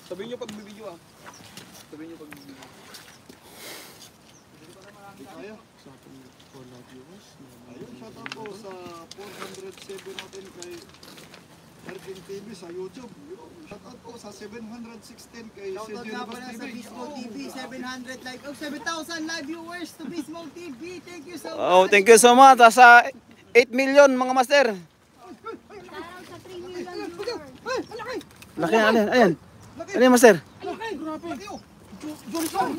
Sabihin nyo pag bibidyo ah. Sabihin nyo pag bibidyo. Kaya. Sa ating Pola viewers. Ayun, shout out po sa 407 natin kay Erking TV sa YouTube. Shout out po sa 716 kay Shoutout CJ nga Labas pala TV. sa Bismo TV, 700 live, 7,000 live viewers to Bismo TV. Thank you so much. Oh, thank you so much. Sa 8 million mga master. Shoutout sa 3 million viewers. Laki na, ayan, ayan. Ano yan, master? Laki oh! Jurassic!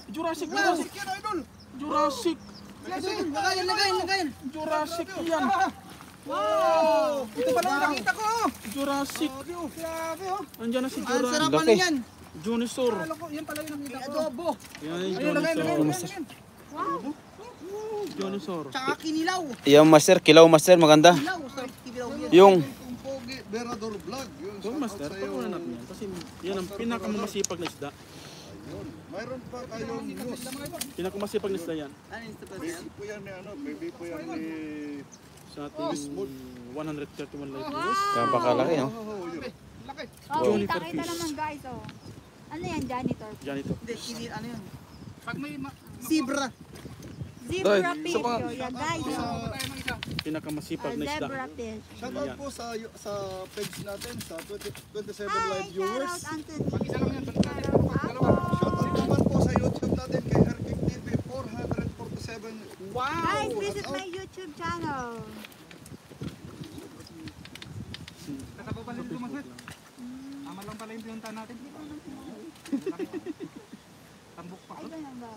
Jurassic! Jurassic yan, idol! Jurassic! Lagayan. Jurassic yan! Wow! Ito pala yung nakita ko. Jurassic! Grabe oh. Andyan na si Ang sarap Jurassic. ano Laki. yan. Junisaur. Yan pala yung nakita ko. Adobo. Yan yung Ayun, lagayan. Junisaur. Junisaur. Tsaka kinilaw. Yung master, kilaw master, maganda. Kinilaw. Sarap kinilaw yan. Yung, Kung Pogi, Berador Vlog. Yun, So shout out master, sa iyo. pag natin yan. Kasi yan ang pinakamasipag na isda. Ayun. Mayroon pa kayong news. Pinakamasipag na isda yan. Ano yung step Baby po yan ni ano, baby po yan ni... Sa ating 131 live viewers. napakalaki, no? Oh, yun. Oh, Juniper kita-kita fish. naman guys, oh. Ano yan, janitor? Yan ito. Hindi, ano yan? Zebra. Zebra fish, oh. Yan guys, oh. Pinakamasipag na isda. Zebra fish. Shout out po sa page natin, sa 27 Hi, live viewers. shoutout Anton. Shout out naman po sa YouTube natin kay Erking TV 447. Guys, visit my YouTube channel. Tama lang pala yung pinunta natin. Tambok pa. Ay, ganun ba?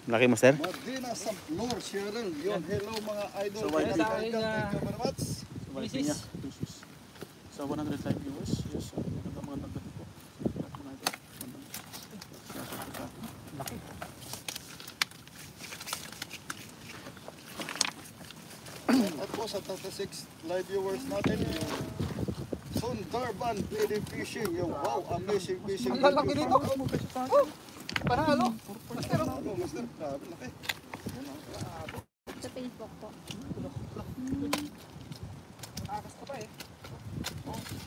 Laki master. Madina sa Lord Cheryl. Yun, hello mga idol. So, why Thank not? you very much. Balikin niya. Sa 100 live viewers. Yes, magandang gabi po. Laki. At po sa 36 live viewers natin, yung Sundarban PD Fishing, yung wow, amazing fishing. Ang lalaki dito. Panalo. Master, grabe laki. Sa Facebook po. Akas ka pa eh.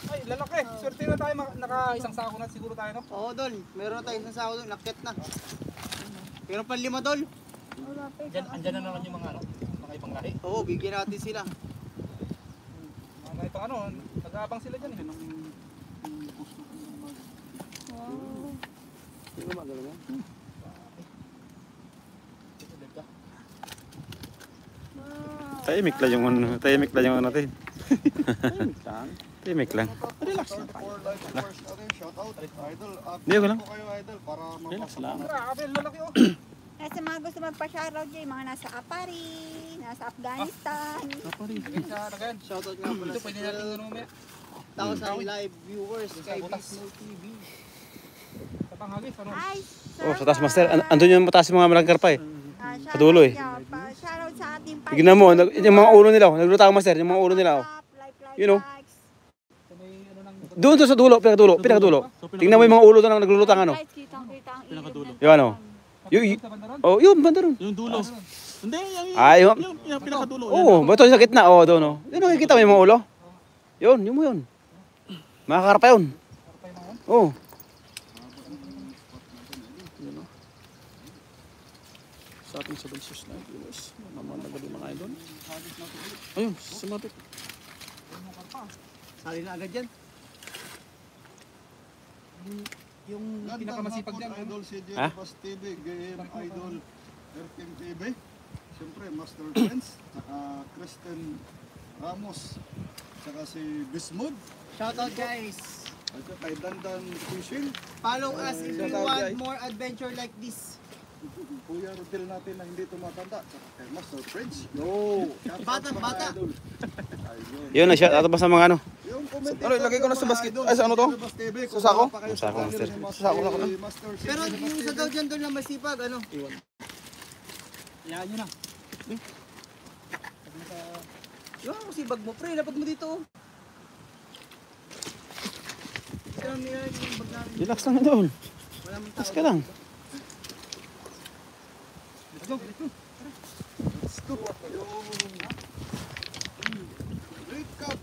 Ay, lalaki. Swerte na tayo. Naka-isang sako na siguro tayo, no? Oo, Dol. Meron na tayo isang sako doon. Nakit na. Meron pa 5, Dol. Wala pa Diyan, andyan na naman yung mga ano, mga ibang lahi. Oo, bigyan natin sila. Mga ito ano, nag-aabang sila dyan eh. Tahimik lang yung ano, tahimik lang yung ano natin. Tahimik lang. Relax lang. For live viewers natin, shout out. Idol, Hindi, wala. po kayo idol para Relax mapasok lang. Grabe, lalaki oh. Sa mga gusto magpa-shoutout dyan, mga nasa Apari, nasa Afghanistan. Shoutout nga pala Ito pwede natin ano mamaya. 1,000 live viewers kay Bismo TV. Sa panghagis, ano? Hi, sir. Oh, sa taas master. Andun yung mataas yung mga malangkar pa eh. Shoutout sa dulo eh. niya. Shoutout sa ating Tignan mo, yung mga ulo nila, nagluluta master, yung mga ulo nila. Oh. You know. Doon sa dulo, pinakadulo, pinakadulo. Tingnan mo yung mga ulo doon naglulutang ano. Guys, kitang-kita ang Pinakadulo. Yung ano. Oh, yun, banda ron. Yung dulo. Hindi, Ay, yung pinakadulo. Oo, ba ito sa gitna? Oo, doon oh. Yun, nakikita mo yung mga ulo. Yun, yun mo yun. Makakarapa yun. Oo. Sa ating 76 live viewers. Mga nagabi mga idol. Ayun, sumapit. Sali na agad yan. Yung Gandang pinakamasipag hapon, dyan. Idol CJ Ha? Labas TV, Game Idol Erking TV. Siyempre, Master Friends, saka Kristen Ramos, saka si Bismod, Shoutout guys. at kay Dandan Fishing, Follow us if you Shoutout, want guys. more adventure like this. Kuya Rodel natin na hindi tumatanda, saka kay Master Friends. Yo! Shout out Batang mga bata. idol. Ayun. Yun, na-shout out ba sa mga ano? Yung comment Ano, ilagay ko na sa basket. Ay, sa ano to? Sa sako? Sa sako, Master. Sa sako na ko na. Pero yung isa daw dyan doon na masipag, ano? Hayaan nyo na. Yung masipag mo, pre, lapag mo dito. Kaya nila yung bag namin. Relax lang doon. Wala mong Relax tao. ka lang. Let's go. Yo. Great cup.